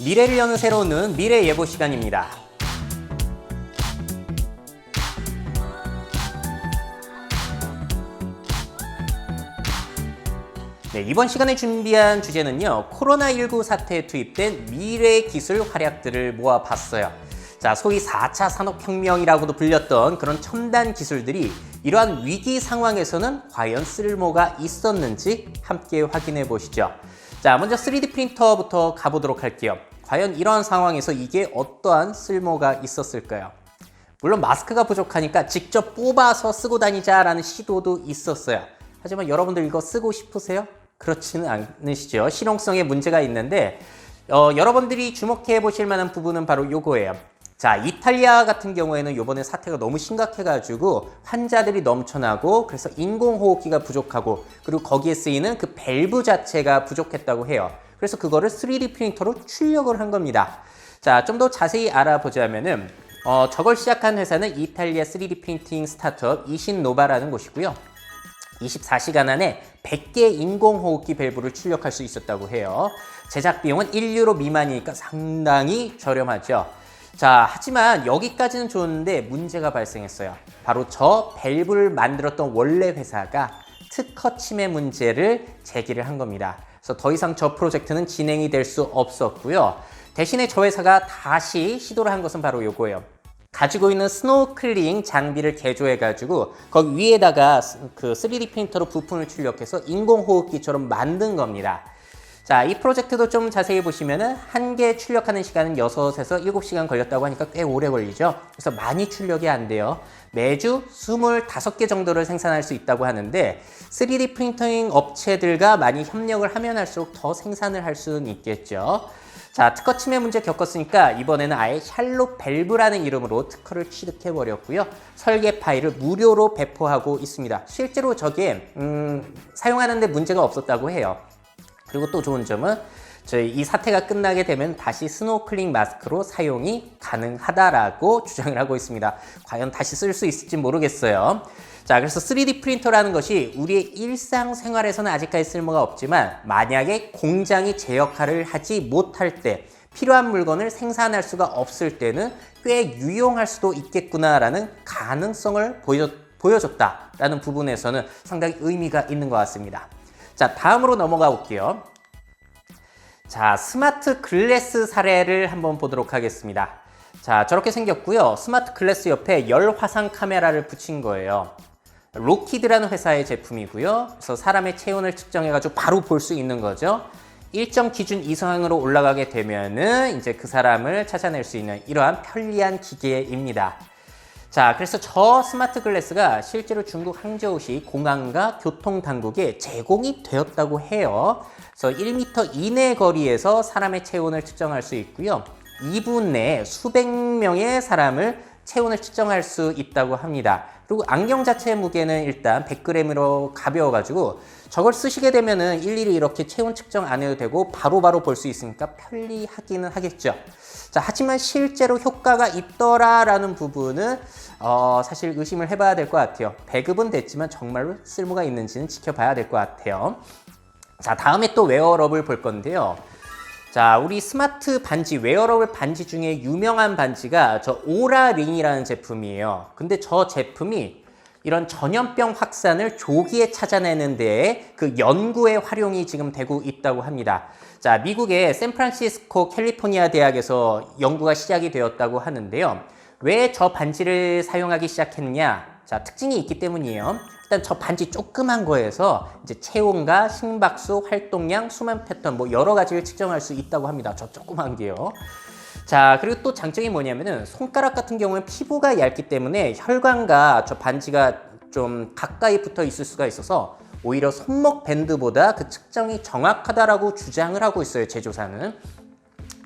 미래를 여는 새로운 눈, 미래 예보 시간입니다. 네, 이번 시간에 준비한 주제는요, 코로나19 사태에 투입된 미래 기술 활약들을 모아봤어요. 자, 소위 4차 산업혁명이라고도 불렸던 그런 첨단 기술들이 이러한 위기 상황에서는 과연 쓸모가 있었는지 함께 확인해 보시죠. 자, 먼저 3D 프린터부터 가보도록 할게요. 과연 이러한 상황에서 이게 어떠한 쓸모가 있었을까요? 물론 마스크가 부족하니까 직접 뽑아서 쓰고 다니자라는 시도도 있었어요. 하지만 여러분들 이거 쓰고 싶으세요? 그렇지는 않으시죠. 실용성에 문제가 있는데 여러분들이 주목해 보실 만한 부분은 바로 요거예요. 자, 이탈리아 같은 경우에는 이번에 사태가 너무 심각해가지고 환자들이 넘쳐나고 그래서 인공호흡기가 부족하고 그리고 거기에 쓰이는 그 밸브 자체가 부족했다고 해요. 그래서 그거를 3D 프린터로 출력을 한 겁니다. 자, 좀 더 자세히 알아보자면은 저걸 시작한 회사는 이탈리아 3D 프린팅 스타트업 이신노바라는 곳이고요. 24시간 안에 100개 인공호흡기 밸브를 출력할 수 있었다고 해요. 제작 비용은 1유로 미만이니까 상당히 저렴하죠. 자, 하지만 여기까지는 좋은데 문제가 발생했어요. 바로 저 밸브를 만들었던 원래 회사가 특허 침해 문제를 제기를 한 겁니다. 그래서 더 이상 저 프로젝트는 진행이 될 수 없었고요. 대신에 저 회사가 다시 시도를 한 것은 바로 요거예요. 가지고 있는 스노클링 장비를 개조해가지고 거기 위에다가 그 3D 프린터로 부품을 출력해서 인공호흡기처럼 만든 겁니다. 자, 이 프로젝트도 좀 자세히 보시면은 한 개 출력하는 시간은 6에서 7시간 걸렸다고 하니까 꽤 오래 걸리죠. 그래서 많이 출력이 안 돼요. 매주 25개 정도를 생산할 수 있다고 하는데 3D 프린터링 업체들과 많이 협력을 하면 할수록 더 생산을 할 수는 있겠죠. 자, 특허 침해 문제 겪었으니까 이번에는 아예 샬롯 밸브라는 이름으로 특허를 취득해버렸고요. 설계 파일을 무료로 배포하고 있습니다. 실제로 저게 사용하는 데 문제가 없었다고 해요. 그리고 또 좋은 점은 저희 이 사태가 끝나게 되면 다시 스노클링 마스크로 사용이 가능하다라고 주장을 하고 있습니다. 과연 다시 쓸 수 있을지 모르겠어요. 자, 그래서 3D 프린터라는 것이 우리의 일상생활에서는 아직까지 쓸모가 없지만 만약에 공장이 제 역할을 하지 못할 때 필요한 물건을 생산할 수가 없을 때는 꽤 유용할 수도 있겠구나라는 가능성을 보여줬다라는 부분에서는 상당히 의미가 있는 것 같습니다. 자, 다음으로 넘어가 볼게요. 자, 스마트 글래스 사례를 한번 보도록 하겠습니다. 자, 저렇게 생겼고요. 스마트 글래스 옆에 열 화상 카메라를 붙인 거예요. 로키드라는 회사의 제품이고요. 그래서 사람의 체온을 측정해가지고 바로 볼 수 있는 거죠. 일정 기준 이상으로 올라가게 되면은 이제 그 사람을 찾아낼 수 있는 이러한 편리한 기계입니다. 자, 그래서 저 스마트 글래스가 실제로 중국 항저우시 공항과 교통당국에 제공이 되었다고 해요. 그래서 1m 이내 거리에서 사람의 체온을 측정할 수 있고요. 2분 내에 수백 명의 사람을 체온을 측정할 수 있다고 합니다. 그리고 안경 자체의 무게는 일단 100g으로 가벼워가지고 저걸 쓰시게 되면은 일일이 이렇게 체온 측정 안 해도 되고 바로바로 볼 수 있으니까 편리하기는 하겠죠. 자, 하지만 실제로 효과가 있더라라는 부분은 사실 의심을 해봐야 될 것 같아요. 배급은 됐지만 정말로 쓸모가 있는지는 지켜봐야 될 것 같아요. 자, 다음에 또 웨어러블 볼 건데요. 자, 우리 스마트 반지, 웨어러블 반지 중에 유명한 반지가 저 오라링이라는 제품이에요. 근데 저 제품이 이런 전염병 확산을 조기에 찾아내는 데에 그 연구에 활용이 지금 되고 있다고 합니다. 자, 미국의 샌프란시스코 캘리포니아 대학에서 연구가 시작이 되었다고 하는데요. 왜 저 반지를 사용하기 시작했냐? 자, 특징이 있기 때문이에요. 일단 저 반지 조그만 거에서 이제 체온과 심박수, 활동량, 수면 패턴 뭐 여러 가지를 측정할 수 있다고 합니다. 저 조그만 게요. 자, 그리고 또 장점이 뭐냐면은 손가락 같은 경우는 피부가 얇기 때문에 혈관과 저 반지가 좀 가까이 붙어 있을 수가 있어서 오히려 손목 밴드보다 그 측정이 정확하다라고 주장을 하고 있어요, 제조사는.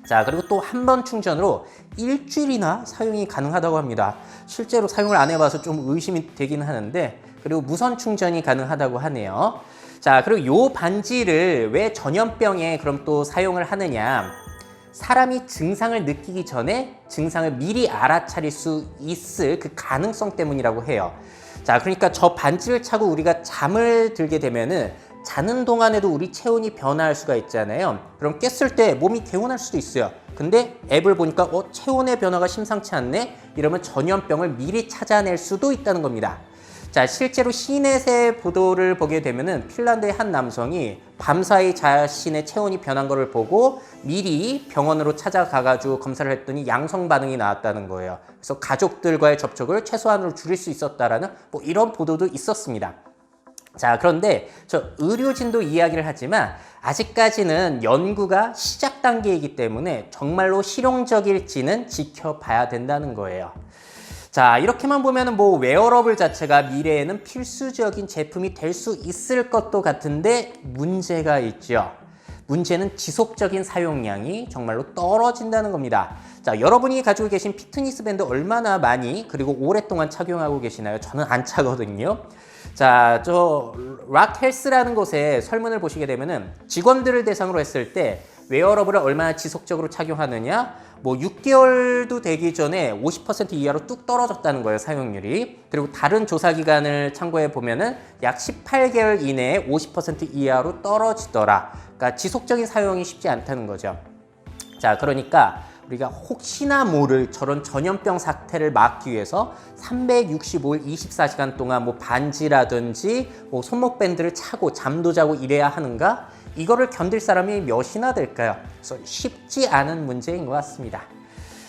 자, 그리고 또 한 번 충전으로 일주일이나 사용이 가능하다고 합니다. 실제로 사용을 안 해봐서 좀 의심이 되긴 하는데, 그리고 무선 충전이 가능하다고 하네요. 자, 그리고 요 반지를 왜 전염병에 그럼 또 사용을 하느냐? 사람이 증상을 느끼기 전에 증상을 미리 알아차릴 수 있을 그 가능성 때문이라고 해요. 자, 그러니까 저 반지를 차고 우리가 잠을 들게 되면은 자는 동안에도 우리 체온이 변화할 수가 있잖아요. 그럼 깼을 때 몸이 개운할 수도 있어요. 근데 앱을 보니까 체온의 변화가 심상치 않네? 이러면 전염병을 미리 찾아낼 수도 있다는 겁니다. 자, 실제로 시넷의 보도를 보게 되면은 핀란드의 한 남성이 밤사이 자신의 체온이 변한 것을 보고 미리 병원으로 찾아가가지고 검사를 했더니 양성 반응이 나왔다는 거예요. 그래서 가족들과의 접촉을 최소한으로 줄일 수 있었다라는 뭐 이런 보도도 있었습니다. 자, 그런데 저 의료진도 이야기를 하지만 아직까지는 연구가 시작 단계이기 때문에 정말로 실용적일지는 지켜봐야 된다는 거예요. 자, 이렇게만 보면은 뭐 웨어러블 자체가 미래에는 필수적인 제품이 될 수 있을 것도 같은데 문제가 있죠. 문제는 지속적인 사용량이 정말로 떨어진다는 겁니다. 자, 여러분이 가지고 계신 피트니스 밴드 얼마나 많이 그리고 오랫동안 착용하고 계시나요? 저는 안 차거든요. 자, 저 락헬스라는 곳에 설문을 보시게 되면은 직원들을 대상으로 했을 때 웨어러블을 얼마나 지속적으로 착용하느냐, 뭐 6개월도 되기 전에 50% 이하로 뚝 떨어졌다는 거예요, 사용률이. 그리고 다른 조사 기간을 참고해 보면은 약 18개월 이내에 50% 이하로 떨어지더라. 그러니까 지속적인 사용이 쉽지 않다는 거죠. 자, 그러니까 우리가 혹시나 모를 저런 전염병 사태를 막기 위해서 365일 24시간 동안 뭐 반지라든지 뭐 손목 밴드를 차고 잠도 자고 이래야 하는가? 이거를 견딜 사람이 몇이나 될까요? 그래서 쉽지 않은 문제인 것 같습니다.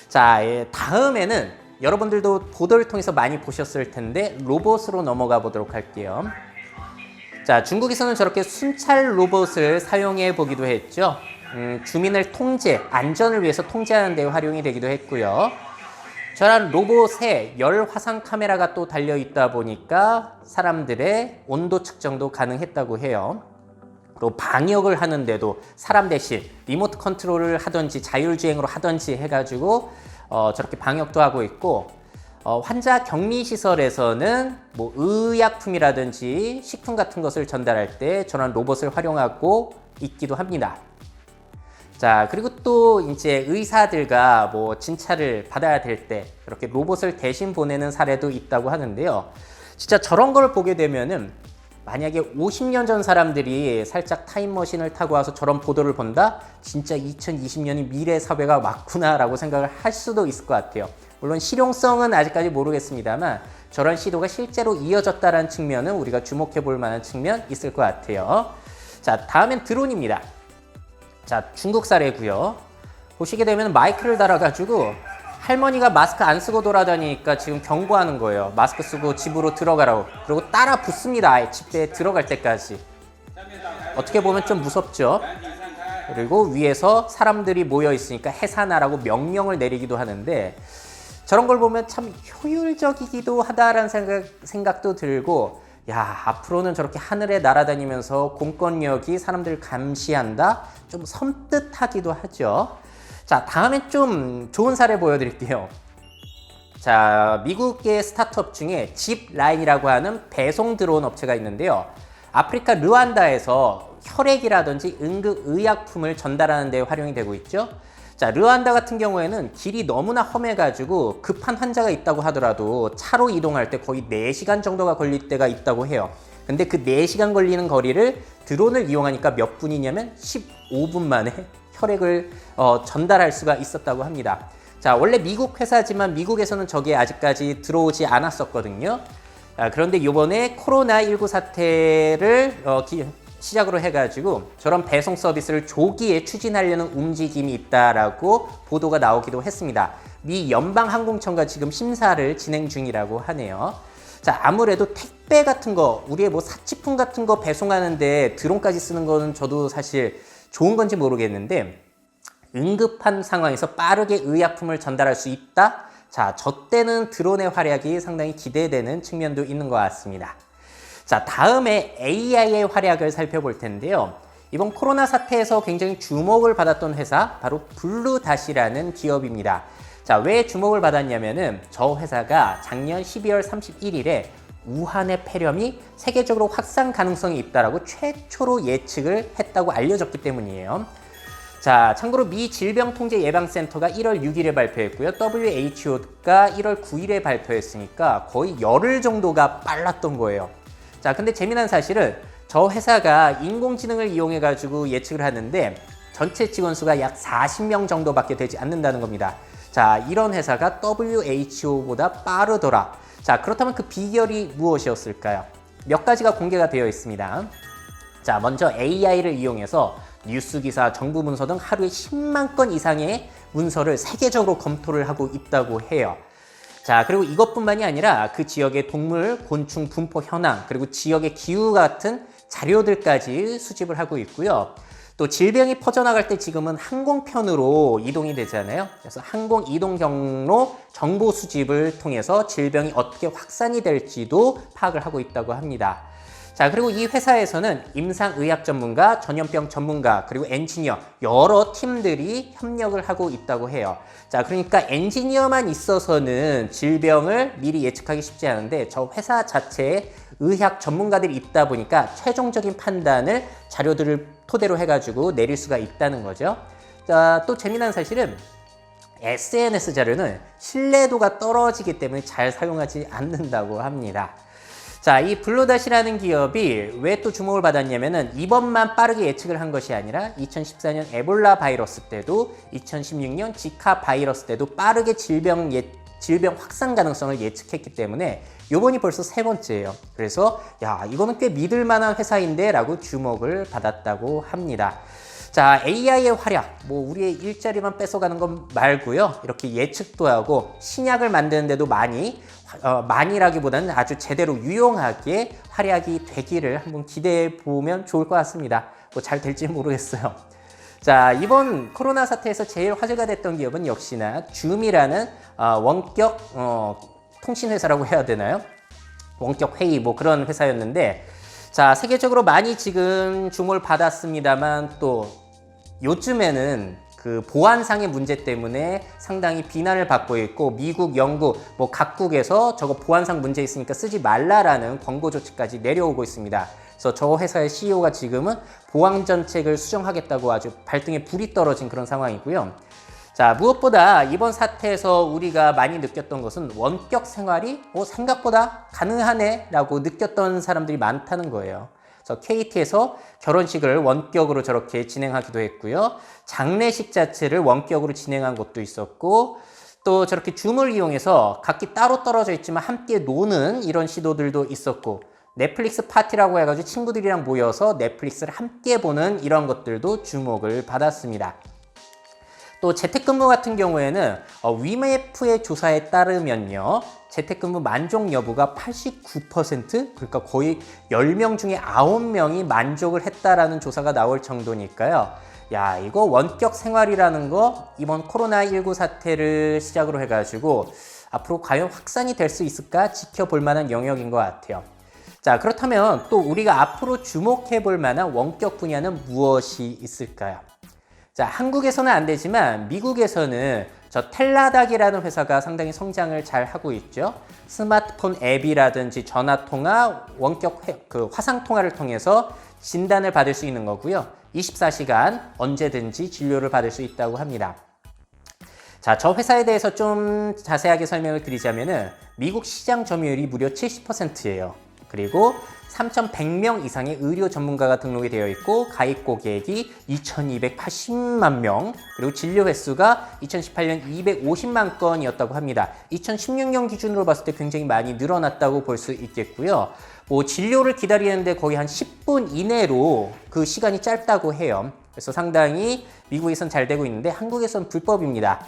자, 다음에는 여러분들도 보도를 통해서 많이 보셨을 텐데 로봇으로 넘어가 보도록 할게요. 자, 중국에서는 저렇게 순찰 로봇을 사용해 보기도 했죠. 주민을 통제, 안전을 위해서 통제하는 데 활용이 되기도 했고요. 저런 로봇에 열 화상 카메라가 또 달려 있다 보니까 사람들의 온도 측정도 가능했다고 해요. 그리고 방역을 하는데도 사람 대신 리모트 컨트롤을 하든지 자율주행으로 하든지 해가지고 저렇게 방역도 하고 있고, 환자 격리시설에서는 뭐 의약품이라든지 식품 같은 것을 전달할 때 저런 로봇을 활용하고 있기도 합니다. 자, 그리고 또 이제 의사들과 뭐 진찰을 받아야 될 때 이렇게 로봇을 대신 보내는 사례도 있다고 하는데요. 진짜 저런 걸 보게 되면은 만약에 50년 전 사람들이 살짝 타임머신을 타고 와서 저런 보도를 본다? 진짜 2020년이 미래 사회가 맞구나라고 생각을 할 수도 있을 것 같아요. 물론 실용성은 아직까지 모르겠습니다만 저런 시도가 실제로 이어졌다는 측면은 우리가 주목해 볼 만한 측면 있을 것 같아요. 자, 다음엔 드론입니다. 자, 중국 사례고요. 보시게 되면 마이크를 달아가지고 할머니가 마스크 안 쓰고 돌아다니니까 지금 경고하는 거예요. 마스크 쓰고 집으로 들어가라고. 그리고 따라 붙습니다. 아예 집에 들어갈 때까지. 어떻게 보면 좀 무섭죠. 그리고 위에서 사람들이 모여 있으니까 해산하라고 명령을 내리기도 하는데 저런 걸 보면 참 효율적이기도 하다라는 생각도 들고, 야, 앞으로는 저렇게 하늘에 날아다니면서 공권력이 사람들을 감시한다? 좀 섬뜩하기도 하죠. 자, 다음에 좀 좋은 사례 보여드릴게요. 자, 미국의 스타트업 중에 짚라인이라고 하는 배송 드론 업체가 있는데요. 아프리카 르완다에서 혈액이라든지 응급의약품을 전달하는 데 활용이 되고 있죠. 자, 르완다 같은 경우에는 길이 너무나 험해가지고 급한 환자가 있다고 하더라도 차로 이동할 때 거의 4시간 정도가 걸릴 때가 있다고 해요. 근데 그 4시간 걸리는 거리를 드론을 이용하니까 몇 분이냐면 15분 만에 혈액을 전달할 수가 있었다고 합니다. 자, 원래 미국 회사지만 미국에서는 저게 아직까지 들어오지 않았었거든요. 그런데 이번에 코로나19 사태를 시작으로 해가지고 저런 배송 서비스를 조기에 추진하려는 움직임이 있다라고 보도가 나오기도 했습니다. 미 연방항공청과 지금 심사를 진행 중이라고 하네요. 자, 아무래도 택배 같은 거, 우리의 뭐 사치품 같은 거 배송하는데 드론까지 쓰는 거는 저도 사실 좋은 건지 모르겠는데, 응급한 상황에서 빠르게 의약품을 전달할 수 있다? 자, 저 때는 드론의 활약이 상당히 기대되는 측면도 있는 것 같습니다. 자, 다음에 AI의 활약을 살펴볼 텐데요. 이번 코로나 사태에서 굉장히 주목을 받았던 회사, 바로 블루닷이라는 기업입니다. 자, 왜 주목을 받았냐면은 저 회사가 작년 12월 31일에 우한의 폐렴이 세계적으로 확산 가능성이 있다라고 최초로 예측을 했다고 알려졌기 때문이에요. 자, 참고로 미 질병통제예방센터가 1월 6일에 발표했고요. WHO가 1월 9일에 발표했으니까 거의 열흘 정도가 빨랐던 거예요. 자, 근데 재미난 사실은 저 회사가 인공지능을 이용해가지고 예측을 하는데 전체 직원 수가 약 40명 정도밖에 되지 않는다는 겁니다. 자, 이런 회사가 WHO보다 빠르더라. 자, 그렇다면 그 비결이 무엇이었을까요? 몇 가지가 공개가 되어 있습니다. 자, 먼저 AI를 이용해서 뉴스 기사, 정부 문서 등 하루에 10만 건 이상의 문서를 세계적으로 검토를 하고 있다고 해요. 자, 그리고 이것뿐만이 아니라 그 지역의 동물, 곤충 분포 현황, 그리고 지역의 기후 같은 자료들까지 수집을 하고 있고요. 또 질병이 퍼져나갈 때 지금은 항공편으로 이동이 되잖아요. 그래서 항공 이동 경로 정보 수집을 통해서 질병이 어떻게 확산이 될지도 파악을 하고 있다고 합니다. 자, 그리고 이 회사에서는 임상의학 전문가, 전염병 전문가, 그리고 엔지니어 여러 팀들이 협력을 하고 있다고 해요. 자, 그러니까 엔지니어만 있어서는 질병을 미리 예측하기 쉽지 않은데 저 회사 자체에 의학 전문가들이 있다 보니까 최종적인 판단을 자료들을 토대로 해가지고 내릴 수가 있다는 거죠. 자, 또 재미난 사실은 SNS 자료는 신뢰도가 떨어지기 때문에 잘 사용하지 않는다고 합니다. 자, 이 블루닷이라는 기업이 왜 또 주목을 받았냐면은 이번만 빠르게 예측을 한 것이 아니라 2014년 에볼라 바이러스 때도 2016년 지카 바이러스 때도 빠르게 질병 확산 가능성을 예측했기 때문에 요번이 벌써 세 번째예요. 그래서 야, 이거는 꽤 믿을 만한 회사인데 라고 주목을 받았다고 합니다. 자, AI의 활약, 뭐 우리의 일자리만 뺏어가는 건 말고요. 이렇게 예측도 하고 신약을 만드는데도 많이라기보다는 아주 제대로 유용하게 활약이 되기를 한번 기대해 보면 좋을 것 같습니다. 뭐 잘 될지 모르겠어요. 자, 이번 코로나 사태에서 제일 화제가 됐던 기업은 역시나 줌이라는 원격 통신회사라고 해야 되나요? 원격 회의 뭐 그런 회사였는데, 자, 세계적으로 많이 지금 주목을 받았습니다만 또 요즘에는 그 보안상의 문제 때문에 상당히 비난을 받고 있고 미국, 영국, 뭐 각국에서 저거 보안상 문제 있으니까 쓰지 말라라는 권고 조치까지 내려오고 있습니다. 그래서 저 회사의 CEO가 지금은 보안 정책을 수정하겠다고 아주 발등에 불이 떨어진 그런 상황이고요. 자, 무엇보다 이번 사태에서 우리가 많이 느꼈던 것은 원격 생활이 생각보다 가능하네 라고 느꼈던 사람들이 많다는 거예요. 그래서 KT에서 결혼식을 원격으로 저렇게 진행하기도 했고요. 장례식 자체를 원격으로 진행한 곳도 있었고, 또 저렇게 줌을 이용해서 각기 따로 떨어져 있지만 함께 노는 이런 시도들도 있었고, 넷플릭스 파티라고 해가지고 친구들이랑 모여서 넷플릭스를 함께 보는 이런 것들도 주목을 받았습니다. 또 재택근무 같은 경우에는 위메프의 조사에 따르면요, 재택근무 만족 여부가 89%, 그러니까 거의 10명 중에 9명이 만족을 했다라는 조사가 나올 정도니까요. 야, 이거 원격 생활이라는 거 이번 코로나19 사태를 시작으로 해가지고 앞으로 과연 확산이 될 수 있을까 지켜볼 만한 영역인 것 같아요. 자, 그렇다면 또 우리가 앞으로 주목해 볼 만한 원격 분야는 무엇이 있을까요? 자, 한국에서는 안 되지만 미국에서는 저 텔라닥이라는 회사가 상당히 성장을 잘 하고 있죠. 스마트폰 앱이라든지 전화통화, 원격 화상통화를 통해서 진단을 받을 수 있는 거고요. 24시간 언제든지 진료를 받을 수 있다고 합니다. 자, 저 회사에 대해서 좀 자세하게 설명을 드리자면은 미국 시장 점유율이 무려 70%예요. 그리고 3,100명 이상의 의료 전문가가 등록이 되어 있고 가입 고객이 2,280만 명, 그리고 진료 횟수가 2018년 250만 건이었다고 합니다. 2016년 기준으로 봤을 때 굉장히 많이 늘어났다고 볼 수 있겠고요. 뭐 진료를 기다리는데 거의 한 10분 이내로 그 시간이 짧다고 해요. 그래서 상당히 미국에선 잘 되고 있는데 한국에선 불법입니다.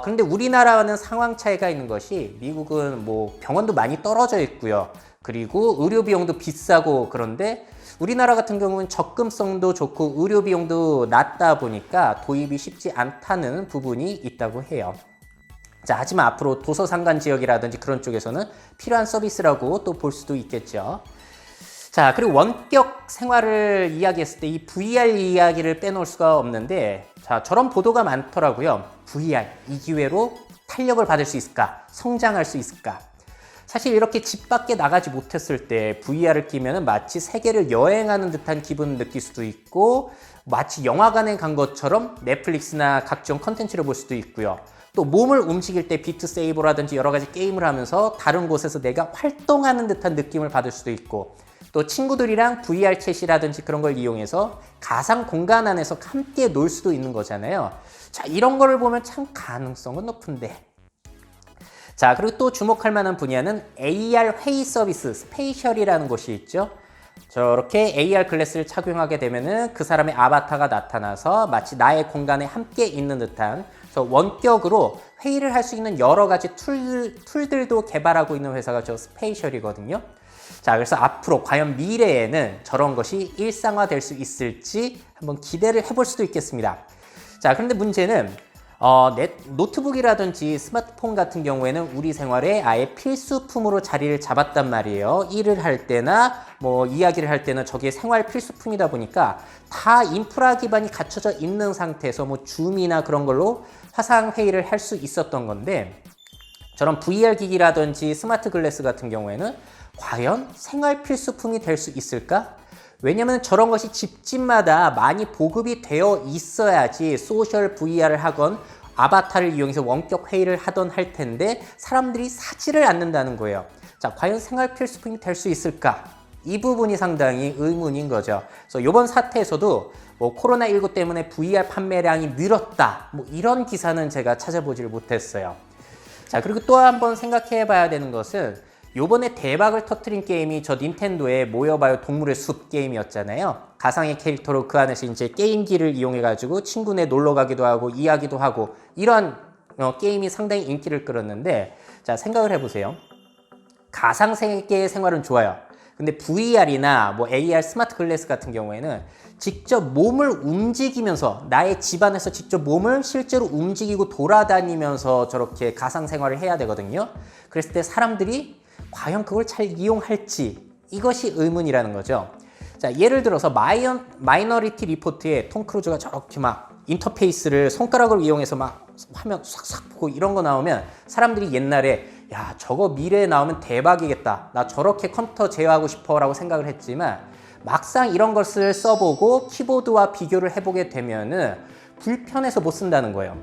그런데 우리나라와는 상황 차이가 있는 것이 미국은 뭐 병원도 많이 떨어져 있고요. 그리고 의료 비용도 비싸고, 그런데 우리나라 같은 경우는 접근성도 좋고 의료 비용도 낮다 보니까 도입이 쉽지 않다는 부분이 있다고 해요. 자, 하지만 앞으로 도서상관 지역이라든지 그런 쪽에서는 필요한 서비스라고 또 볼 수도 있겠죠. 자, 그리고 원격 생활을 이야기했을 때 이 VR 이야기를 빼놓을 수가 없는데, 자, 저런 보도가 많더라고요. VR, 이 기회로 탄력을 받을 수 있을까? 성장할 수 있을까? 사실 이렇게 집 밖에 나가지 못했을 때 VR을 끼면 마치 세계를 여행하는 듯한 기분을 느낄 수도 있고, 마치 영화관에 간 것처럼 넷플릭스나 각종 컨텐츠를 볼 수도 있고요. 또 몸을 움직일 때 비트 세이버라든지 여러 가지 게임을 하면서 다른 곳에서 내가 활동하는 듯한 느낌을 받을 수도 있고, 또 친구들이랑 VR 챗이라든지 그런 걸 이용해서 가상 공간 안에서 함께 놀 수도 있는 거잖아요. 자, 이런 거를 보면 참 가능성은 높은데. 자, 그리고 또 주목할 만한 분야는 AR 회의 서비스 스페이셜이라는 곳이 있죠. 저렇게 AR 글래스를 착용하게 되면은 그 사람의 아바타가 나타나서 마치 나의 공간에 함께 있는 듯한, 그래서 원격으로 회의를 할 수 있는 여러 가지 툴들도 개발하고 있는 회사가 저 스페이셜이거든요. 자, 그래서 앞으로 과연 미래에는 저런 것이 일상화될 수 있을지 한번 기대를 해볼 수도 있겠습니다. 자, 그런데 문제는 노트북이라든지 스마트폰 같은 경우에는 우리 생활에 아예 필수품으로 자리를 잡았단 말이에요. 일을 할 때나 뭐 이야기를 할 때는 저게 생활 필수품이다 보니까 다 인프라 기반이 갖춰져 있는 상태에서 뭐 줌이나 그런 걸로 화상 회의를 할 수 있었던 건데, 저런 VR 기기라든지 스마트 글래스 같은 경우에는 과연 생활 필수품이 될 수 있을까? 왜냐면 저런 것이 집집마다 많이 보급이 되어 있어야지 소셜 VR을 하건 아바타를 이용해서 원격 회의를 하던 할 텐데 사람들이 사지를 않는다는 거예요. 자, 과연 생활 필수품이 될 수 있을까? 이 부분이 상당히 의문인 거죠. 그래서 이번 사태에서도 뭐 코로나19 때문에 VR 판매량이 늘었다, 뭐 이런 기사는 제가 찾아보지를 못했어요. 자, 그리고 또 한번 생각해 봐야 되는 것은 요번에 대박을 터뜨린 게임이 저 닌텐도의 모여봐요 동물의 숲 게임이었잖아요. 가상의 캐릭터로 그 안에서 이제 게임기를 이용해가지고 친구네 놀러 가기도 하고 이야기도 하고 이런 게임이 상당히 인기를 끌었는데, 자, 생각을 해보세요. 가상 세계의 생활은 좋아요. 근데 VR이나 뭐 AR 스마트 글래스 같은 경우에는 직접 몸을 움직이면서 나의 집안에서 직접 몸을 실제로 움직이고 돌아다니면서 저렇게 가상 생활을 해야 되거든요. 그랬을 때 사람들이 과연 그걸 잘 이용할지, 이것이 의문이라는 거죠. 자, 예를 들어서 마이너리티 리포트에 톰 크루즈가 저렇게 막 인터페이스를 손가락을 이용해서 막 화면 싹싹 보고 이런 거 나오면 사람들이 옛날에 야, 저거 미래에 나오면 대박이겠다, 나 저렇게 컴퓨터 제어하고 싶어 라고 생각을 했지만 막상 이런 것을 써보고 키보드와 비교를 해보게 되면은 불편해서 못 쓴다는 거예요.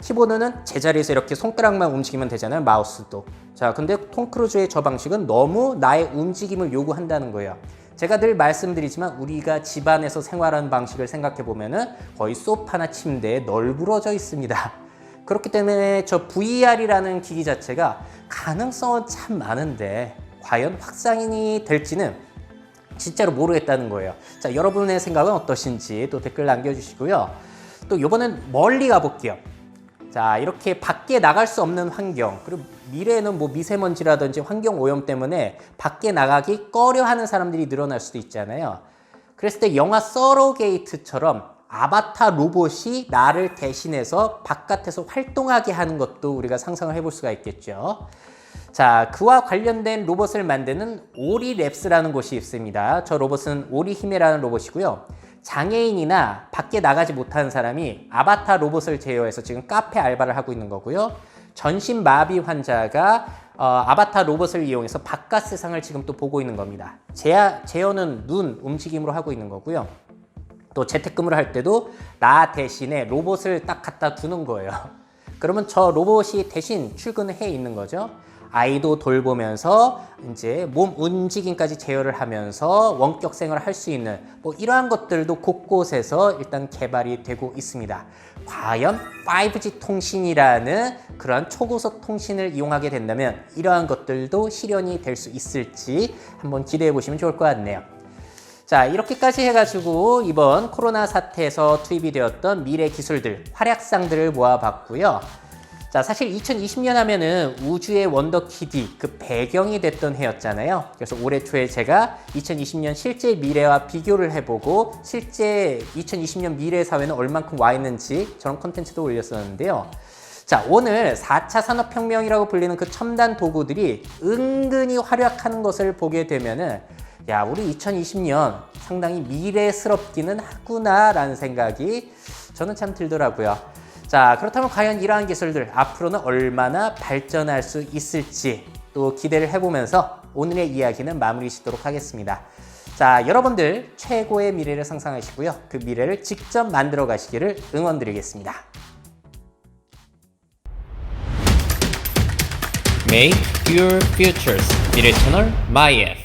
키보드는 제자리에서 이렇게 손가락만 움직이면 되잖아요, 마우스도. 자, 근데 톰 크루즈의 저 방식은 너무 나의 움직임을 요구한다는 거예요. 제가 늘 말씀드리지만 우리가 집안에서 생활하는 방식을 생각해 보면은 거의 소파나 침대에 널브러져 있습니다. 그렇기 때문에 저 VR이라는 기기 자체가 가능성은 참 많은데 과연 확산이 될지는 진짜로 모르겠다는 거예요. 자, 여러분의 생각은 어떠신지 또 댓글 남겨주시고요. 또 이번엔 멀리 가볼게요. 자, 이렇게 밖에 나갈 수 없는 환경, 그리고 미래에는 뭐 미세먼지라든지 환경 오염 때문에 밖에 나가기 꺼려하는 사람들이 늘어날 수도 있잖아요. 그랬을 때 영화 서로게이트처럼 아바타 로봇이 나를 대신해서 바깥에서 활동하게 하는 것도 우리가 상상을 해볼 수가 있겠죠. 자, 그와 관련된 로봇을 만드는 오리랩스라는 곳이 있습니다. 저 로봇은 오리히메라는 로봇이고요. 장애인이나 밖에 나가지 못하는 사람이 아바타 로봇을 제어해서 지금 카페 알바를 하고 있는 거고요. 전신마비 환자가 아바타 로봇을 이용해서 바깥 세상을 지금 또 보고 있는 겁니다. 제어는 눈 움직임으로 하고 있는 거고요. 또 재택근무를 할 때도 나 대신에 로봇을 딱 갖다 두는 거예요. 그러면 저 로봇이 대신 출근을 해 있는 거죠. 아이도 돌보면서 이제 몸 움직임까지 제어를 하면서 원격 생활을 할 수 있는 뭐 이러한 것들도 곳곳에서 일단 개발이 되고 있습니다. 과연 5G 통신이라는 그런 초고속 통신을 이용하게 된다면 이러한 것들도 실현이 될 수 있을지 한번 기대해 보시면 좋을 것 같네요. 자, 이렇게까지 해가지고 이번 코로나 사태에서 투입이 되었던 미래 기술들, 활약상들을 모아봤고요. 자, 사실 2020년 하면은 우주의 원더키디 그 배경이 됐던 해였잖아요. 그래서 올해 초에 제가 2020년 실제 미래와 비교를 해보고 실제 2020년 미래 사회는 얼만큼 와 있는지 저런 콘텐츠도 올렸었는데요. 자, 오늘 4차 산업혁명이라고 불리는 그 첨단 도구들이 은근히 활약하는 것을 보게 되면은 야, 우리 2020년 상당히 미래스럽기는 하구나라는 생각이 저는 참 들더라고요. 자, 그렇다면 과연 이러한 기술들 앞으로는 얼마나 발전할 수 있을지 또 기대를 해보면서 오늘의 이야기는 마무리 짓도록 하겠습니다. 자, 여러분들 최고의 미래를 상상하시고요. 그 미래를 직접 만들어 가시기를 응원드리겠습니다. Make your futures. 미래 채널 MyF.